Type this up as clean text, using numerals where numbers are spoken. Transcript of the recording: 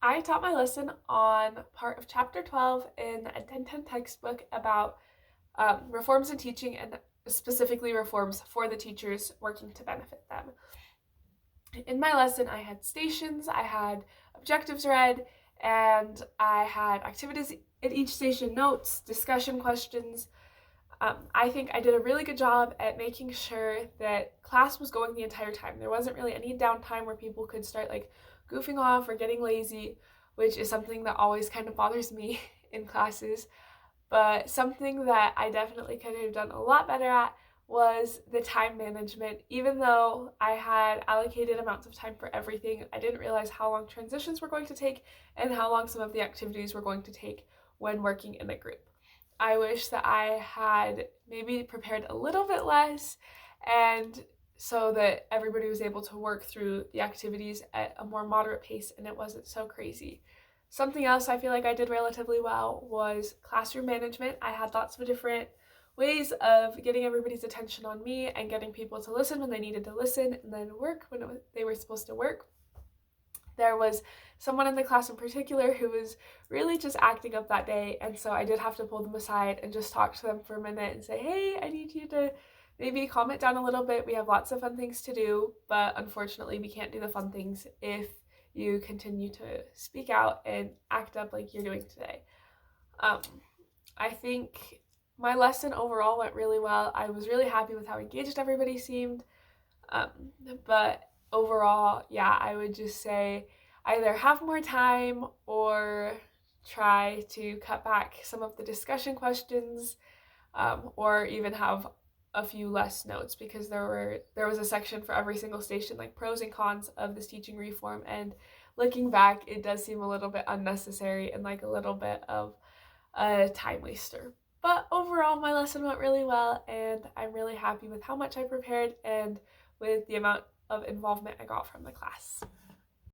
I taught my lesson on part of Chapter 12 in a 1010 textbook about reforms in teaching and specifically reforms for the teachers working to benefit them. In my lesson, I had stations, I had objectives read, and I had activities at each station, notes, discussion questions. I think I did a really good job at making sure that class was going the entire time. There wasn't really any downtime where people could start like goofing off or getting lazy, which is something that always kind of bothers me in classes. But something that I definitely could have done a lot better at was the time management. Even though I had allocated amounts of time for everything, I didn't realize how long transitions were going to take and how long some of the activities were going to take when working in a group. I wish that I had maybe prepared a little bit less and so that everybody was able to work through the activities at a more moderate pace and it wasn't so crazy. Something else I feel like I did relatively well was classroom management. I had lots of different ways of getting everybody's attention on me and getting people to listen when they needed to listen and then work when they were supposed to work. There was someone in the class in particular who was really just acting up that day, and so I did have to pull them aside and just talk to them for a minute and say, hey, I need you to maybe calm it down a little bit. We have lots of fun things to do, but unfortunately, we can't do the fun things if you continue to speak out and act up like you're doing today. Um, I think my lesson overall went really well. I was really happy with how engaged everybody seemed. Um, but overall, yeah, I would just say either have more time or try to cut back some of the discussion questions, or even have a few less notes because there was a section for every single station, like pros and cons of this teaching reform, and looking back, it does seem a little bit unnecessary and like a little bit of a time waster. But overall, my lesson went really well, and I'm really happy with how much I prepared and with the amount of involvement I got from the class.